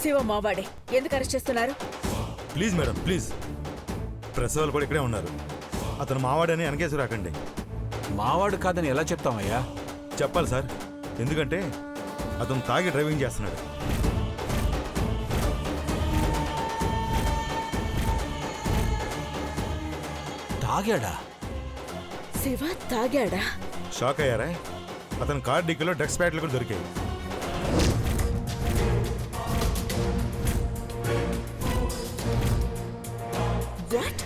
శివ మావాడే, ఎందుకు అరెస్ట్ చేస్తున్నారు? Please madam, please. Press వాళ్ళు కూడా ఇక్కడే ఉన్నారు. అతను మావాడని అనకేసి రాకండి. మావాడు కాదని ఎలా చెప్తామయ్యా? చెప్పాలి సార్, ఎందుకంటే అతను తాగి డ్రైవింగ్ చేస్తున్నాడు. తాగాడా? శివ తాగాడా? షాక్ అయ్యారా? అతని కార్ డిక్కీలో డ్రగ్స్ ప్యాకెట్లు కూడా దొరికాయి. వాట్?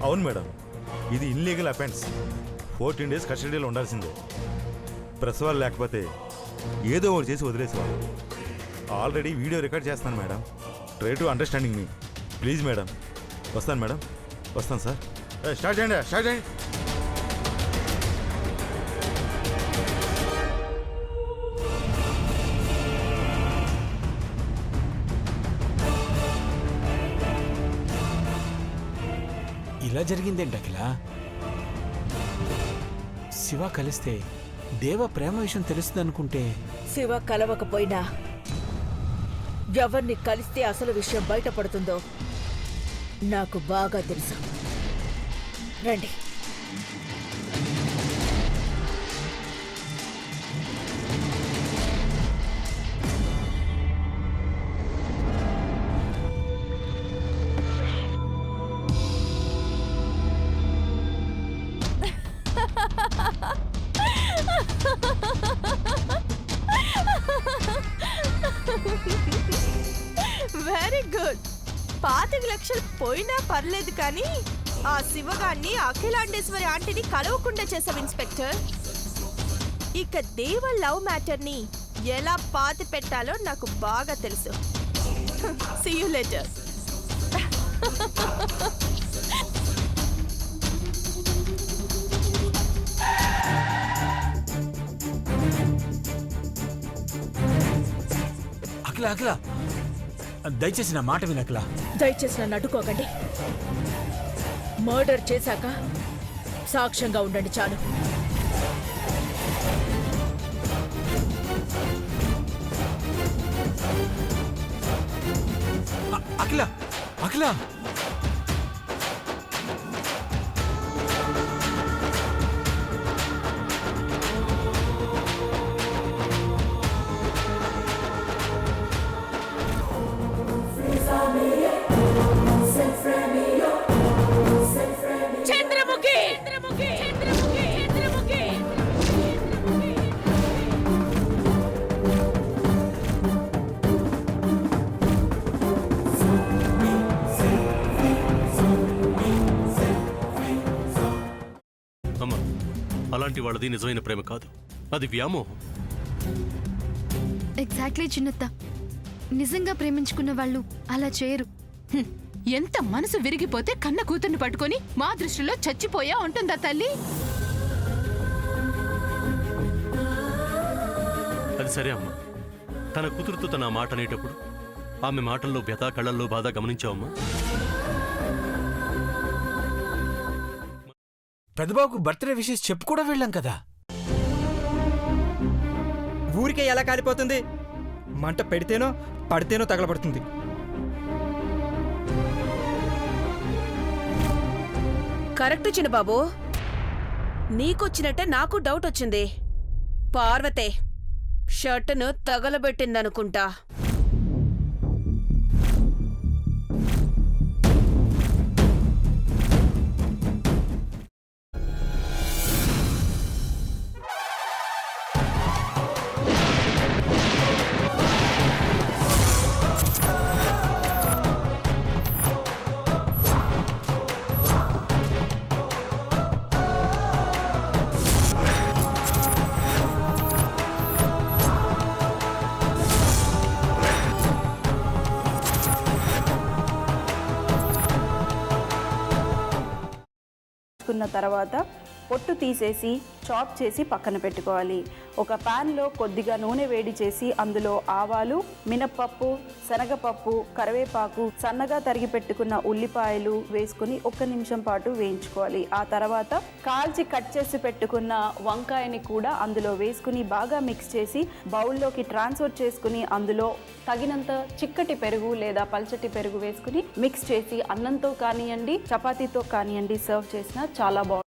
అవును మేడం, ఇది ఇన్లీగల్ అఫెన్స్. 14 days కస్టడీలో ఉండాల్సిందే. ప్రెస్ వాళ్ళు లేకపోతే ఏదో ఒకటి చేసి వదిలేసేవాళ్ళు. ఆల్రెడీ వీడియో రికార్డ్ చేస్తాను madam. Try to understanding me. Please madam. వస్తాను మేడం, వస్తాను సార్. స్టార్ట్ చేయండి, స్టార్ట్ చేయండి. ఇలా జరిగిందేంటి అఖిల? శివ కలిస్తే దేవ ప్రేమ విషయం తెలుస్తుంది అనుకుంటే. శివ కలవకపోయినా ఎవరిని కలిస్తే అసలు విషయం బయటపడుతుందో నాకు బాగా తెలుసు. రండి. Very good. 25 లక్షలు పోయినా పర్లేదు కానీ ఆ శివగాన్ని అఖిలాండేశ్వరి ఆంటీని కలవకుండా చేసావు ఇన్స్పెక్టర్. ఇక దేవ లవ్ మ్యాటర్ని ఎలా పాతి పెట్టాలో నాకు బాగా తెలుసు. See you later. అఖిల అఖిల, దయచేసి నా మాట విను అఖిల. దయచేసి నన్ను అడ్డుకోకండి. మర్డర్ చేశాక సాక్ష్యంగా ఉండండి చాలు. అఖిల అఖిల, చంద్రముఖి! చంద్రముఖి! చంద్రముఖి! చంద్రముఖి! అమ్మా, అలాంటి వాళ్ళది నిజమైన ప్రేమ కాదు, అది వ్యామోహం. ఎగ్జాక్ట్లీ చిన్నత్త. నిజంగా ప్రేమించుకున్న వాళ్ళు అలా చేయరు. ఎంత మనసు విరిగిపోతే కన్న కూతుర్ని పట్టుకొని మా దృష్టిలో చచ్చిపోయా ఉంటుందా తల్లి? అది సరే అమ్మా, తన కూతురుతో తన మాట అనేటప్పుడు ఆమె మాటల్లో వ్యథ, కళ్ళల్లో బాధ గమనించావమ్మా? పెద్దబాబుకు బర్త్డే విషెస్ చెప్పు కూడా వెళ్ళాం కదా. ఊరికే ఎలా కాలిపోతుంది? మంట పెడితేనో పడితేనో తగలబడుతుంది. కరెక్ట్ చిన్నబాబు. నీకొచ్చినట్టే నాకు డౌట్ వచ్చింది. పార్వతే షర్టును తగలబెట్టిందనుకుంటా. కున్న తర్వాత పొట్టు తీసేసి చాప్ చేసి పక్కన పెట్టుకోవాలి. ఒక ప్యాన్లో కొద్దిగా నూనె వేడి చేసి అందులో ఆవాలు, మినప్పప్పు, శనగపప్పు, కరివేపాకు, సన్నగా తరిగి పెట్టుకున్న ఉల్లిపాయలు వేసుకుని 1 నిమిషం పాటు వేయించుకోవాలి. ఆ తర్వాత కాల్చి కట్ చేసి పెట్టుకున్న వంకాయని కూడా అందులో వేసుకుని బాగా మిక్స్ చేసి బౌల్లోకి ట్రాన్స్ఫర్ చేసుకుని అందులో తగినంత చిక్కటి పెరుగు లేదా పల్చటి పెరుగు వేసుకుని మిక్స్ చేసి అన్నంతో కానివ్వండి, చపాతీతో కానివ్వండి సర్వ్ చేసినా చాలా బాగుంటుంది.